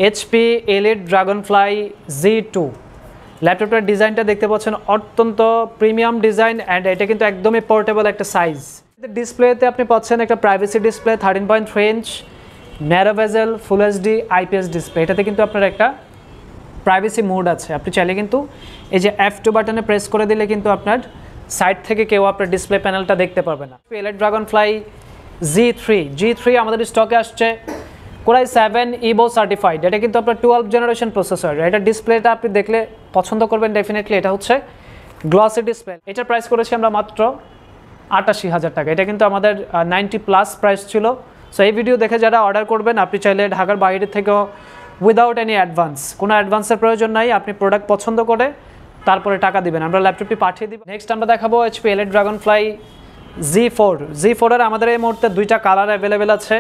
HP elite Dragonfly Z2 ল্যাপটপটার ডিজাইনটা দেখতে পাচ্ছেন অত্যন্ত প্রিমিয়াম ডিজাইন অ্যান্ড এটা কিন্তু একদমই পোর্টেবল একটা সাইজ। ডিসপ্লেতে আপনি পাচ্ছেন একটা প্রাইভেসি ডিসপ্লে 13.3 ইঞ্চ ন্যারো বেজেল ফুল এইচডি আইপিএস ডিসপ্লে। এটাতে কিন্তু আপনার একটা প্রাইভেসি মোড আছে, আপনি চাইলে কিন্তু এই যে F2 বাটনে প্রেস করে দিলে কিন্তু আপনার সাইড থেকে কেউ আপনার ডিসপ্লে প্যানেলটা দেখতে পারবে না। এলিট ড্রাগনফ্লাই Z3 আমাদের স্টকে আসছে কোরাই 7 ইভো সার্টিফাইড। এটা কিন্তু আপনার 12 জেনারেশন প্রসেসর। এটা ডিসপ্লেটা আপনি দেখলে পছন্দ করবেন ডেফিনেটলি। এটা হচ্ছে গ্লসি ডিসপ্লে। এটার প্রাইস করেছি আমরা মাত্র 88,000 টাকা। এটা কিন্তু আমাদের 90+ প্রাইস ছিল। সো এই ভিডিও দেখে যারা অর্ডার করবেন আপনি চাইলে ঢাকার বাইরে থেকেও উইদাউট এনি অ্যাডভান্স, কোনো অ্যাডভান্সের প্রয়োজন নাই, আপনি প্রোডাক্ট পছন্দ করে তারপরে টাকা দিবেন, আমরা ল্যাপটপটি পাঠিয়ে দিব। নেক্সট আমরা দেখাবো এইচপি এলিট ড্রাগনফ্লাই Z4 এর আমাদের এই মুহূর্তে দুইটা কালার অ্যাভেলেবেল আছে,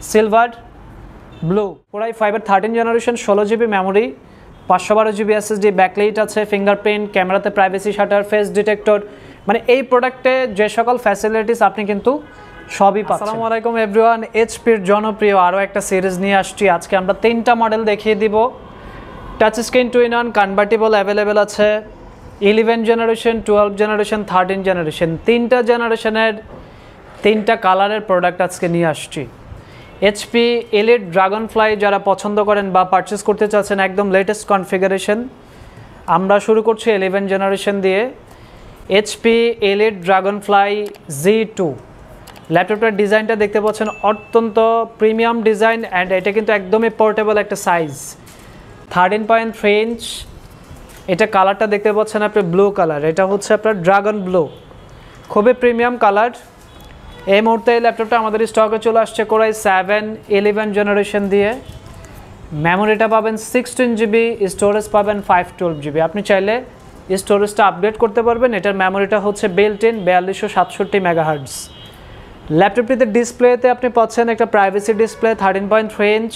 silver blue. Core i 5 13 generation 16 GB memory 512 GB SSD, backlight আছে, ফিঙ্গারপ্রিন্ট, ক্যামেরাতে প্রাইভেসি শাটার, ফেস ডিটেক্টর, মানে এই প্রোডাক্টে যে সকল ফ্যাসিলিটিস আপনি কিন্তু সবই পাচ্ছেন। আসসালামু আলাইকুম এভরিওয়ান, এইচপির জনপ্রিয় আরও একটা সিরিজ নিয়ে আসছি। আজকে আমরা 3টা মডেল দেখিয়ে দিব। Touch screen 2-in-1 convertible available আছে, 11 জেনারেশন, 12 জেনারেশন, 13 জেনারেশন, 3টা জেনারেশনের 3টা কালারের প্রোডাক্ট আজকে নিয়ে আসছি। এইচপি এলিট ড্রাগনফ্লাই যারা পছন্দ করেন বা পারচেস করতে চাচ্ছেন একদম লেটেস্ট কনফিগারেশন, আমরা শুরু করছি 11 জেনারেশন দিয়ে। এইচপি এলিট ড্রাগনফ্লাই Z2 ল্যাপটপটার ডিজাইনটা দেখতে পাচ্ছেন অত্যন্ত প্রিমিয়াম ডিজাইন অ্যান্ড এটা কিন্তু একদমই পোর্টেবল একটা সাইজ, 13.3 ইঞ্চ। এটা কালারটা দেখতে পাচ্ছেন আপনি ব্লু কালার, এটা হচ্ছে আপনার ড্রাগন ব্লু, খুবই প্রিমিয়াম কালার। এই মুহূর্তে এই ল্যাপটপটা আমাদের স্টকে চলে আসছে কোরাই 7 11 জেনারেশন দিয়ে। মেমোরিটা পাবেন 16 জিবি, স্টোরেজ পাবেন 512 জিবি। আপনি চাইলে স্টোরেজটা আপডেট করতে পারবেন। এটার মেমোরিটা হচ্ছে বিল্ট ইন 4267 মেগাহার্টজ। ল্যাপটপটিতে ডিসপ্লেতে আপনি পাচ্ছেন একটা প্রাইভেসি ডিসপ্লে 13.3 ইঞ্চ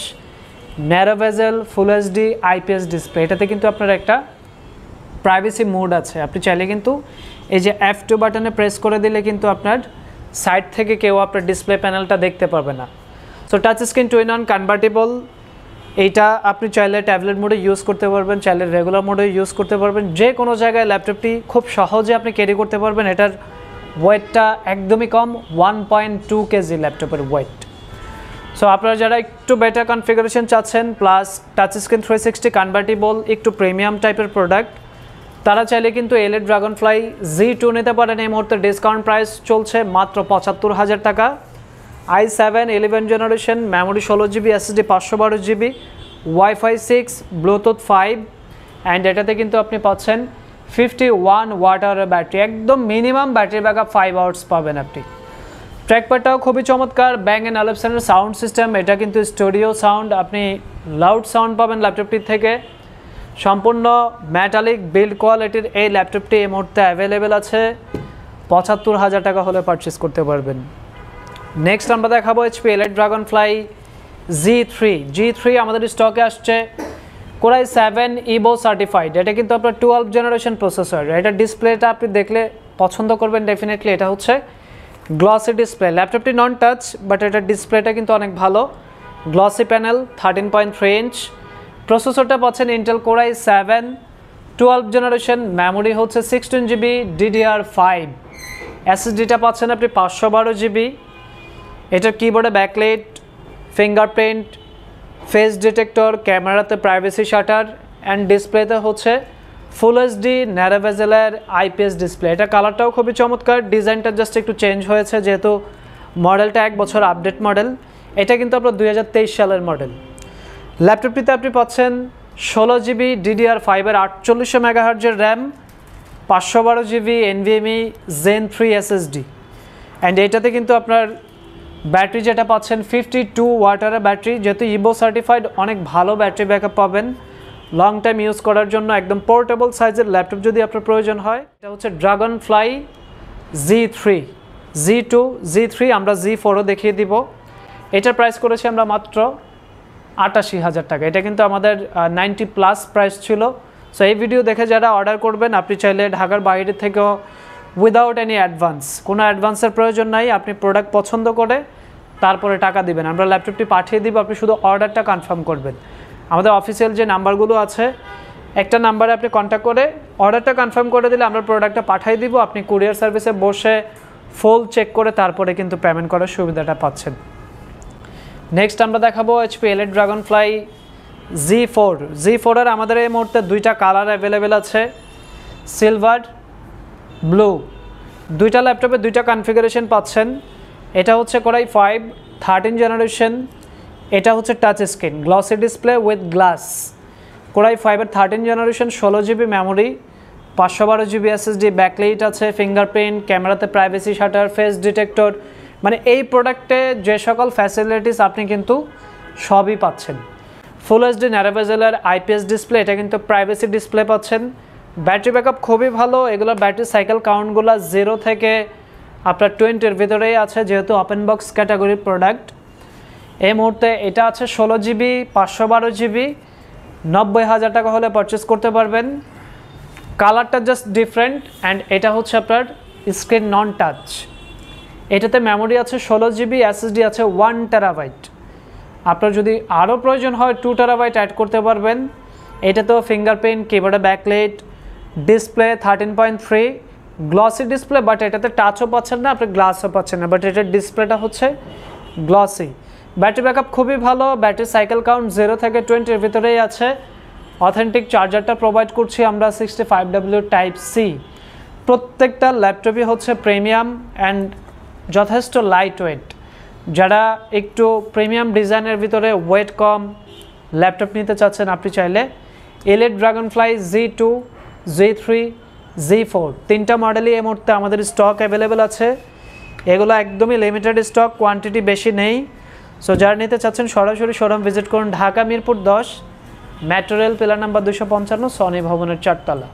ন্যারো বেজেল ফুল এইচডি আইপিএস ডিসপ্লে। এটাতে কিন্তু আপনার একটা প্রাইভেসি মোড আছে, আপনি চাইলে কিন্তু এই যে F2 বাটনে প্রেস করে দিলে কিন্তু আপনার সাইড থেকে কেউ আপনার ডিসপ্লে প্যানেলটা দেখতে পারবে না। So touch screen 2-in-1 convertible. এইটা আপনি চাইলে ট্যাবলেট মোডে ইউজ করতে পারবেন, চাইলে রেগুলার মোডে ইউজ করতে পারবেন, যে কোনো জায়গায় ল্যাপটপটি খুব সহজে আপনি ক্যারি করতে পারবেন। এটার ওয়েটটা একদমই কম, 1.2 কেজি ল্যাপটপের ওয়েট। সো আপনারা যারা একটু বেটার কনফিগারেশন চাচ্ছেন প্লাস টাচ স্ক্রিন 360 কনভার্টেবল একটু প্রিমিয়াম টাইপের প্রোডাক্ট, তারা চাইলে কিন্তু এলিট ড্রাগনফ্লাই Z2 নিতে পারেন। এই মুহূর্তে ডিসকাউন্ট প্রাইস চলছে মাত্র 75,000 টাকা। i7 11 generation, memory 16 GB, SSD 512 GB, wifi 6, Bluetooth 5 and এটাতে কিন্তু আপনি পাচ্ছেন 51 ওয়াট আওয়ারের ব্যাটারি, একদম মিনিমাম ব্যাটারি ব্যাকআপ 5 আওয়ার্স পাবেন আপনি। ট্র্যাকপ্যাডটাও খুবই চমৎকার, Bang & Olufsen'ের সাউন্ড সিস্টেম, এটা কিন্তু স্টুডিও সাউন্ড, আপনি লাউড সাউন্ড পাবেন ল্যাপটপটির থেকে। সম্পূর্ণ মেটালিক বিল্ড কোয়ালিটির এই ল্যাপটপটি এই মুহূর্তে অ্যাভেলেবেল আছে, 75,000 টাকা হলে পারচেস করতে পারবেন। নেক্সট আমরা দেখাবো এইচপি এলিট ড্রাগনফ্লাই Z3 আমাদের স্টকে আসছে কোরাই 7 ইভো সার্টিফাইড। এটা কিন্তু আপনার 12 জেনারেশন প্রসেসর। এটা ডিসপ্লেটা আপনি দেখলে পছন্দ করবেন ডেফিনেটলি। এটা হচ্ছে গ্লসি ডিসপ্লে। ল্যাপটপটি নন টাচ বাট এটার ডিসপ্লেটা কিন্তু অনেক ভালো, গ্লসি প্যানেল 13.3 ইঞ্চ। প্রসেসরটা পাচ্ছেন ইন্টেল কোরাই 7 12 জেনারেশন, মেমোরি হচ্ছে 16 জিবি DDR5, এসএসডিটা পাচ্ছেন আপনি 512 জিবি। এটার কিবোর্ডে ব্যাকলাইট, ফিঙ্গারপ্রিন্ট, ফেস ডিটেক্টর, ক্যামেরাতে প্রাইভেসি শাটার অ্যান্ড ডিসপ্লেতে হচ্ছে ফুল এইচডি ন্যারো বেজেলের আইপিএস ডিসপ্লে। এটা কালারটাও খুবই চমৎকার, ডিজাইনটা জাস্ট একটু চেঞ্জ হয়েছে যেহেতু মডেলটা 1 বছর আপডেট মডেল। এটা কিন্তু আপনার 2023 সালের মডেল। ল্যাপটপটিতে আপনি পাচ্ছেন 16 জিবি DDR5 এর 4800 মেগাহার্টজের RAM, 512 GB NVMe Zen 3 SSD and এইটাতে কিন্তু আপনার ব্যাটারি যেটা পাচ্ছেন 52 ওয়াটের ব্যাটারি। যেহেতু ইভো সার্টিফাইড অনেক ভালো ব্যাটারি ব্যাকআপ পাবেন লং টাইম ইউজ করার জন্য, একদম পোর্টেবল সাইজের ল্যাপটপ যদি আপনার প্রয়োজন হয়। এটা হচ্ছে ড্রাগনফ্লাই Z3 আমরা Z4ও দেখিয়ে দিব। এটার প্রাইস করেছি আমরা মাত্র 88,000 টাকা। এটা কিন্তু আমাদের 90+ প্রাইস ছিল। সো এই ভিডিও দেখে যারা অর্ডার করবেন আপনি চাইলে ঢাকার বাইরে থেকেও উইদাউট এনি অ্যাডভান্স, কোনো অ্যাডভান্সের প্রয়োজন নাই, আপনি প্রোডাক্ট পছন্দ করে তারপরে টাকা দিবেন, আমরা ল্যাপটপটি পাঠিয়ে দিব, আপনি শুধু অর্ডারটা কনফার্ম করবেন। আমাদের অফিসিয়াল যে নাম্বারগুলো আছে একটা নাম্বারে আপনি কন্ট্যাক্ট করে অর্ডারটা কনফার্ম করে দিলে আমরা প্রোডাক্টটা পাঠিয়ে দিব, আপনি কুরিয়ার সার্ভিসে বসে ফুল চেক করে তারপরে কিন্তু পেমেন্ট করার সুবিধাটা পাচ্ছেন। নেক্সট আমরা দেখাবো HP Elite Dragonfly Z4 এর আমাদের এই মুহূর্তে দুইটা কালার অ্যাভেলেবেল আছে, সিলভার, ব্লু। দুইটা ল্যাপটপে দুইটা কনফিগারেশন পাচ্ছেন। এটা হচ্ছে Core i5 13 জেনারেশন, এটা হচ্ছে touch screen glossy display with glass. Core i5 এর 13 generation, 16 GB memory, 512 GB SSD, backlight আছে, ফিঙ্গারপ্রিন্ট, ক্যামেরাতে প্রাইভেসি শাটার, ফেস ডিটেক্টর, মানে এই প্রোডাক্টে যে সকল ফ্যাসিলিটিস আপনি কিন্তু সবই পাচ্ছেন। ফুল এইচডি ন্যারো বেজেলের IPS ডিসপ্লে, এটা কিন্তু প্রাইভেসি ডিসপ্লে পাচ্ছেন। ব্যাটারি ব্যাকআপ খুবই ভালো, এগুলোর ব্যাটারি সাইকেল কাউন্টগুলো 0 থেকে আপনার 20-এর ভিতরেই আছে, যেহেতু ওপেন বক্স ক্যাটাগরির প্রোডাক্ট। এই মুহূর্তে এটা আছে 16 GB, 512 GB, 90,000 টাকা হলে পারচেস করতে পারবেন। কালারটা জাস্ট ডিফারেন্ট অ্যান্ড এটা হচ্ছে আপনার স্ক্রিন নন টাচ। এটাতে মেমোরি আছে 16 GB, SSD আছে 1 TB। আপনার যদি আরও প্রয়োজন হয় 2 TB অ্যাড করতে পারবেন। এটাতেও ফিঙ্গারপ্রিন্ট, কিবোর্ডে backlight, display 13.3, glossy display, but এটাতে টাচও পাচ্ছেন না, আপনি গ্লাসও পাচ্ছেন না, বাট এটার ডিসপ্লেটা হচ্ছে গ্লসি। ব্যাটারি ব্যাকআপ খুবই ভালো, ব্যাটারি সাইকেল কাউন্ট 0 থেকে 20-এর ভিতরেই আছে। অথেন্টিক চার্জারটা প্রোভাইড করছি আমরা 65W Type-C। প্রত্যেকটা ল্যাপটপই হচ্ছে প্রিমিয়াম অ্যান্ড যথেষ্ট লাইট ওয়েট। যারা একটু প্রিমিয়াম ডিজাইনের ভিতরে ওয়েট কম ল্যাপটপ নিতে চাচ্ছেন, আপনি চাইলে Elite Dragonfly Z2, Z3, Z4 তিনটা মডেলই এই মুহূর্তে আমাদের স্টক অ্যাভেলেবেল আছে। এগুলো একদমই লিমিটেড স্টক, কোয়ান্টিটি বেশি নেই। সো যারা নিতে চাচ্ছেন সরাসরি শোরুম ভিজিট করুন, Dhaka Mirpur 10, metro rail pillar number 255, Sony ভবনের 4 তলা।